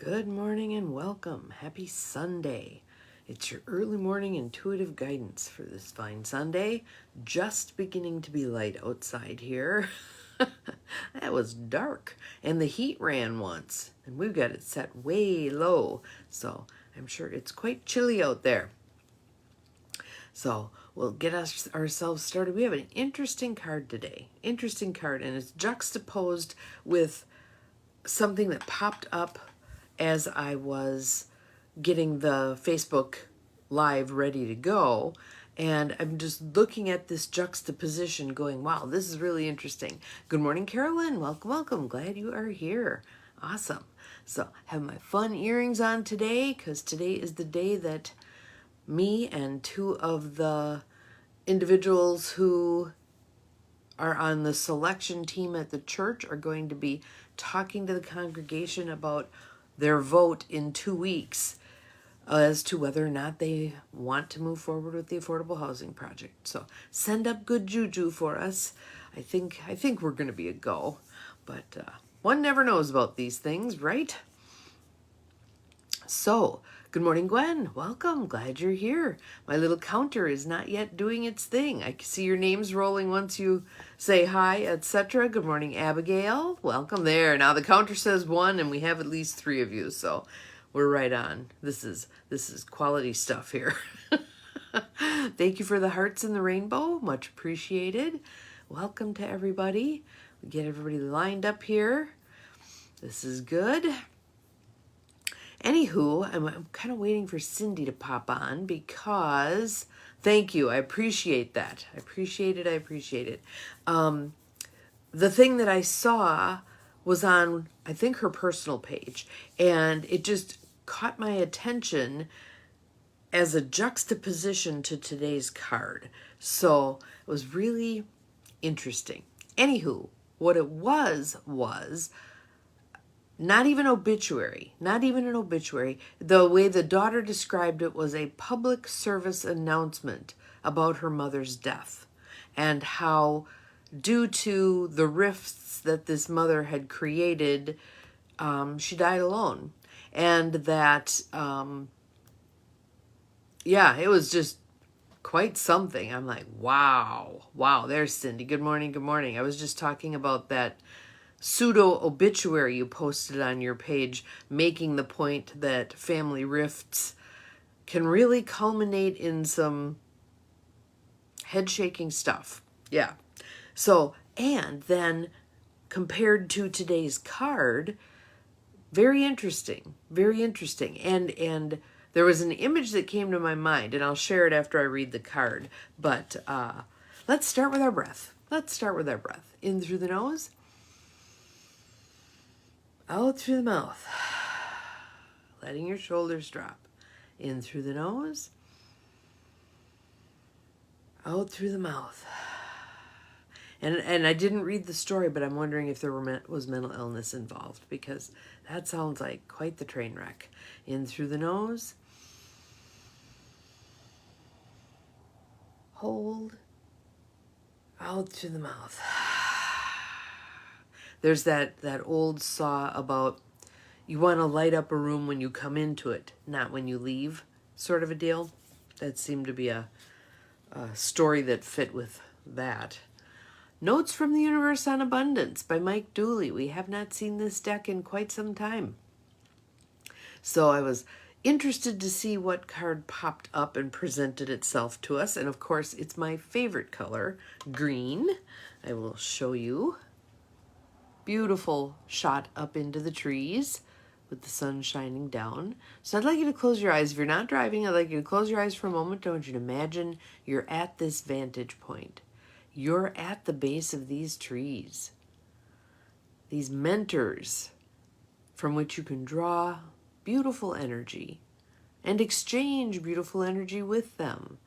Good morning and welcome. Happy Sunday. It's your early morning intuitive guidance for this fine Sunday. Just beginning to be light outside here. That was dark and the heat ran once and we've got it set way low. So I'm sure it's quite chilly out there. So we'll get ourselves started. We have an interesting card today. Interesting card, and it's juxtaposed with something that popped up as I was getting the Facebook Live ready to go. And I'm just looking at this juxtaposition going, wow, this is really interesting. Good morning, Carolyn. Welcome, welcome. Glad you are here. Awesome. So I have my fun earrings on today because today is the day that me and two of the individuals who are on the selection team at the church are going to be talking to the congregation about their vote in 2 weeks as to whether or not they want to move forward with the affordable housing project. So send up good juju for us. I think we're going to be a go, but one never knows about these things, right? So, good morning, Gwen. Welcome. Glad you're here. My little counter is not yet doing its thing. I can see your names rolling once you say hi, etc. Good morning, Abigail. Welcome there. Now the counter says 1 and we have at least 3 of you, so we're right on. This is quality stuff here. Thank you for the hearts and the rainbow. Much appreciated. Welcome to everybody. We get everybody lined up here. This is good. Anywho, I'm kind of waiting for Cindy to pop on because, thank you, I appreciate that. I appreciate it. The thing that I saw was on, I think, her personal page, and it just caught my attention as a juxtaposition to today's card. So it was really interesting. Anywho, what it was not even an obituary. The way the daughter described it was a public service announcement about her mother's death and how, due to the rifts that this mother had created, she died alone. And that, it was just quite something. I'm like, wow, there's Cindy. Good morning. I was just talking about that pseudo obituary you posted on your page, making the point that family rifts can really culminate in some head-shaking stuff. Yeah. So, and then compared to today's card, very interesting. And there was an image that came to my mind, and I'll share it after I read the card. But let's start with our breath. In through the nose, out through the mouth, letting your shoulders drop. In through the nose, out through the mouth. And I didn't read the story, but I'm wondering if there was mental illness involved, because that sounds like quite the train wreck. In through the nose, hold, out through the mouth. There's that old saw about you want to light up a room when you come into it, not when you leave, sort of a deal. That seemed to be a story that fit with that. Notes from the Universe on Abundance by Mike Dooley. We have not seen this deck in quite some time. So I was interested to see what card popped up and presented itself to us. And of course, it's my favorite color, green. I will show you. Beautiful shot up into the trees with the sun shining down. So I'd like you to close your eyes. If you're not driving, I'd like you to close your eyes for a moment. I want you to imagine you're at this vantage point. You're at the base of these trees. These mentors from which you can draw beautiful energy and exchange beautiful energy with them,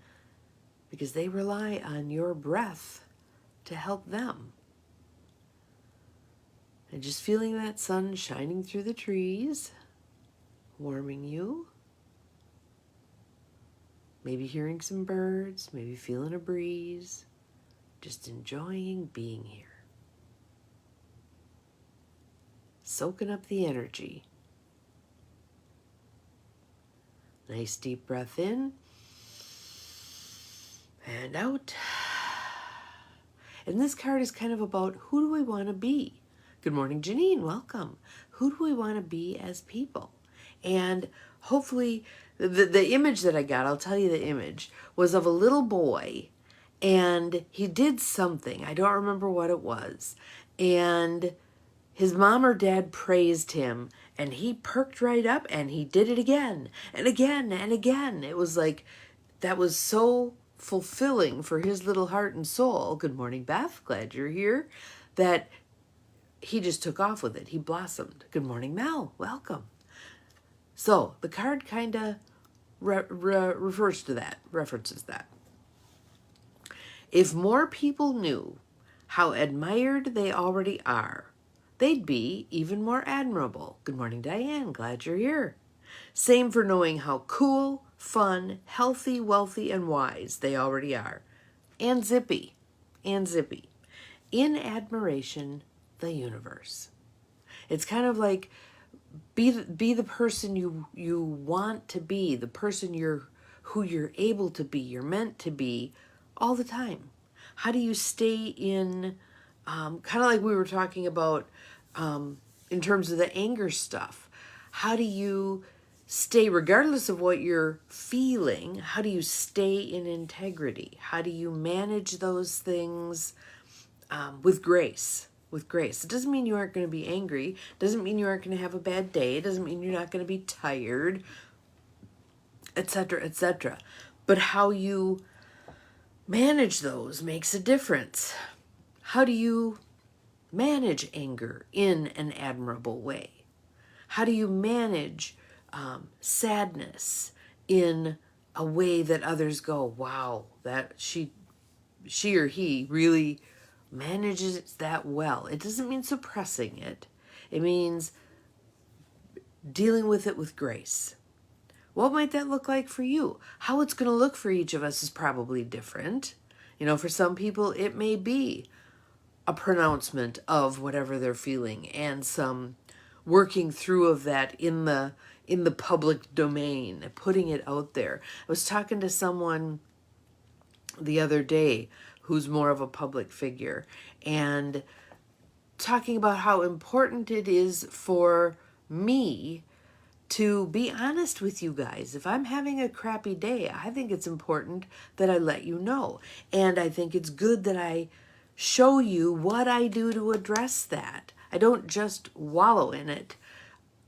because they rely on your breath to help them. And just feeling that sun shining through the trees, warming you. Maybe hearing some birds, maybe feeling a breeze. Just enjoying being here. Soaking up the energy. Nice deep breath in and out. And this card is kind of about, who do we want to be? Good morning, Janine. Welcome. Who do we want to be as people? And hopefully, the image that I got, I'll tell you the image, was of a little boy, and he did something. I don't remember what it was. And his mom or dad praised him, and he perked right up, and he did it again and again and again. It was like, that was so fulfilling for his little heart and soul. Good morning, Beth. Glad you're here. That he just took off with it. He blossomed. Good morning, Mel. Welcome. So the card kind of refers to that, references that. If more people knew how admired they already are, they'd be even more admirable. Good morning, Diane. Glad you're here. Same for knowing how cool, fun, healthy, wealthy, and wise they already are. And Zippy. And Zippy. In admiration, the universe. It's kind of like, be the person you want to be, the person who you're able to be, you're meant to be all the time. How do you stay in, kind of like we were talking about in terms of the anger stuff, how do you stay, regardless of what you're feeling, how do you stay in integrity? How do you manage those things with grace? With grace. It doesn't mean you aren't going to be angry. It doesn't mean you aren't going to have a bad day. It doesn't mean you're not going to be tired, etc., etc. But how you manage those makes a difference. How do you manage anger in an admirable way? How do you manage sadness in a way that others go, wow, that she or he really manages it that well? It doesn't mean suppressing it. It means dealing with it with grace. What might that look like for you? How it's going to look for each of us is probably different. You know, for some people, it may be a pronouncement of whatever they're feeling and some working through of that in the public domain, putting it out there. I was talking to someone the other day who's more of a public figure, and talking about how important it is for me to be honest with you guys. If I'm having a crappy day, I think it's important that I let you know. And I think it's good that I show you what I do to address that. I don't just wallow in it.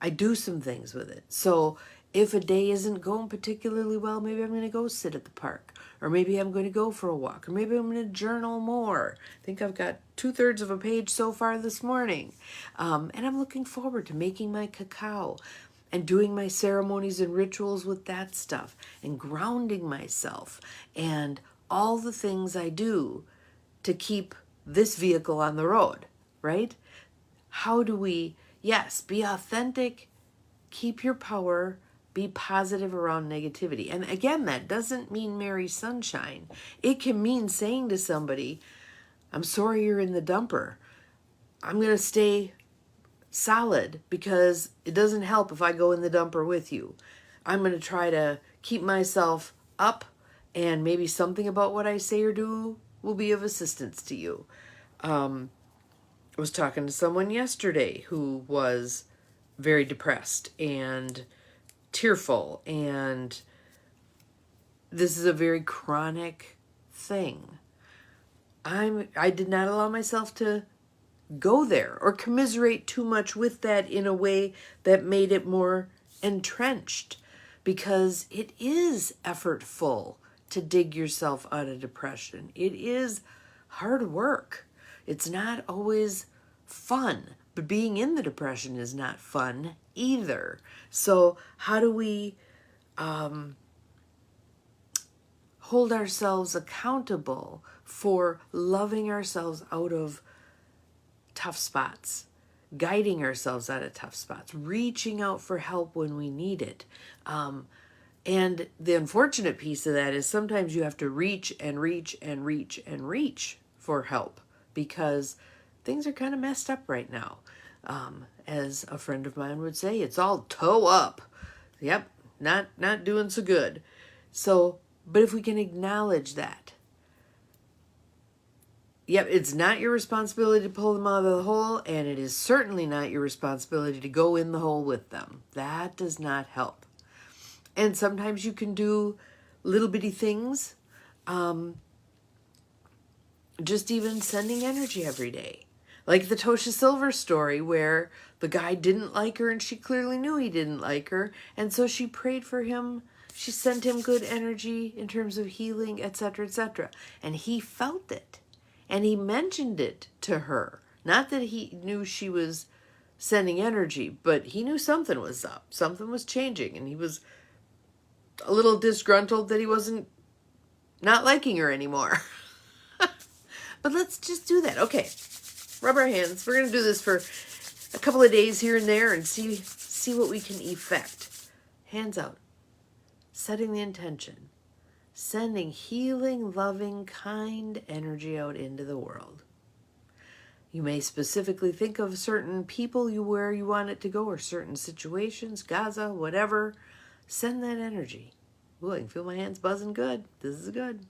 I do some things with it. So if a day isn't going particularly well, maybe I'm going to go sit at the park, or maybe I'm going to go for a walk, or maybe I'm going to journal more. I think I've got 2/3 of a page so far this morning. And I'm looking forward to making my cacao and doing my ceremonies and rituals with that stuff and grounding myself and all the things I do to keep this vehicle on the road, right? How do we, yes, be authentic, keep your power, be positive around negativity. And again, that doesn't mean merry sunshine. It can mean saying to somebody, I'm sorry you're in the dumper. I'm going to stay solid because it doesn't help if I go in the dumper with you. I'm going to try to keep myself up, and maybe something about what I say or do will be of assistance to you. I was talking to someone yesterday who was very depressed and tearful, and this is a very chronic thing. I did not allow myself to go there or commiserate too much with that in a way that made it more entrenched, because it is effortful to dig yourself out of depression. It is hard work. It's not always fun, but being in the depression is not fun either. So how do we hold ourselves accountable for loving ourselves out of tough spots, guiding ourselves out of tough spots, reaching out for help when we need it? And the unfortunate piece of that is sometimes you have to reach and reach and reach and reach for help because things are kind of messed up right now. As a friend of mine would say, it's all toe up. Yep, not doing so good. So, but if we can acknowledge that, yep, it's not your responsibility to pull them out of the hole, and it is certainly not your responsibility to go in the hole with them. That does not help. And sometimes you can do little bitty things, just even sending energy every day. Like the Tosha Silver story where the guy didn't like her and she clearly knew he didn't like her. And so she prayed for him. She sent him good energy in terms of healing, etc., etc. And he felt it. And he mentioned it to her. Not that he knew she was sending energy, but he knew something was up. Something was changing. And he was a little disgruntled that he wasn't not liking her anymore. But let's just do that. Okay. Rub our hands. We're going to do this for a couple of days here and there and see what we can effect. Hands out. Setting the intention. Sending healing, loving, kind energy out into the world. You may specifically think of certain people where you want it to go, or certain situations, Gaza, whatever. Send that energy. Ooh, I can feel my hands buzzing good. This is good.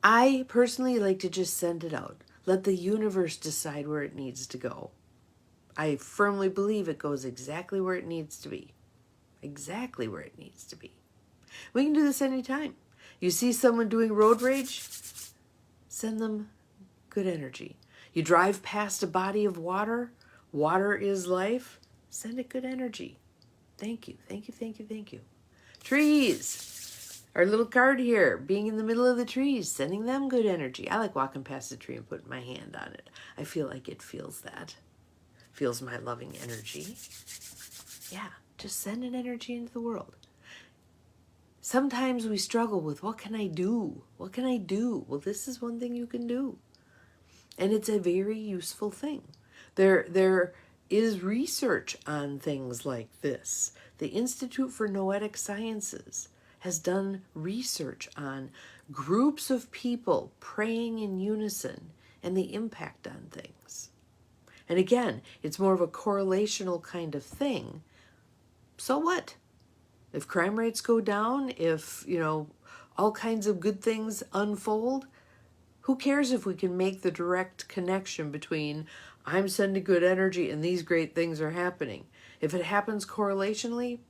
I personally like to just send it out. Let the universe decide where it needs to go. I firmly believe it goes exactly where it needs to be. Exactly where it needs to be. We can do this anytime. You see someone doing road rage? Send them good energy. You drive past a body of water? Water is life. Send it good energy. Thank you, thank you, thank you, thank you. Trees. Our little card here, being in the middle of the trees, sending them good energy. I like walking past a tree and putting my hand on it. I feel like it feels that. Feels my loving energy. Yeah, just sending energy into the world. Sometimes we struggle with, what can I do? What can I do? Well, this is one thing you can do. And it's a very useful thing. There is research on things like this. The Institute for Noetic Sciences has done research on groups of people praying in unison and the impact on things. And again, it's more of a correlational kind of thing. So what? If crime rates go down, if, all kinds of good things unfold, who cares if we can make the direct connection between I'm sending good energy and these great things are happening? If it happens correlationally,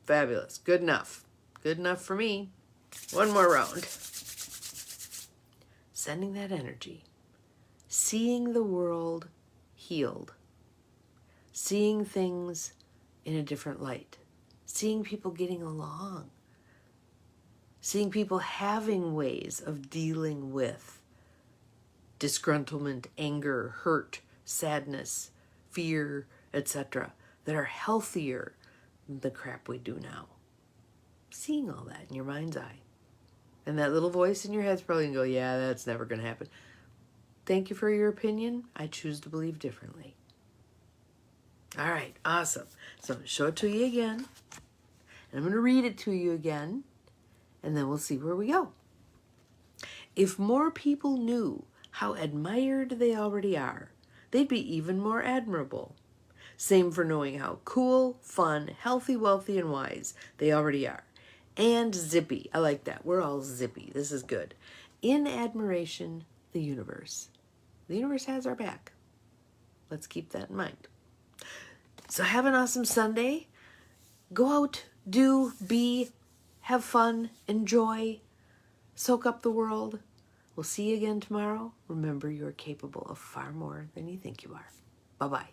fabulous. Good enough. Good enough for me. One more round. Sending that energy. Seeing the world healed. Seeing things in a different light. Seeing people getting along. Seeing people having ways of dealing with disgruntlement, anger, hurt, sadness, fear, etc. that are healthier than the crap we do now. Seeing all that in your mind's eye. And that little voice in your head's probably going to go, yeah, that's never going to happen. Thank you for your opinion. I choose to believe differently. All right, awesome. So I'm going to show it to you again. And I'm going to read it to you again. And then we'll see where we go. If more people knew how admired they already are, they'd be even more admirable. Same for knowing how cool, fun, healthy, wealthy, and wise they already are. And zippy. I like that. We're all zippy. This is good. In admiration, the universe. The universe has our back. Let's keep that in mind. So have an awesome Sunday. Go out, do, be, have fun, enjoy, soak up the world. We'll see you again tomorrow. Remember, you're capable of far more than you think you are. Bye-bye.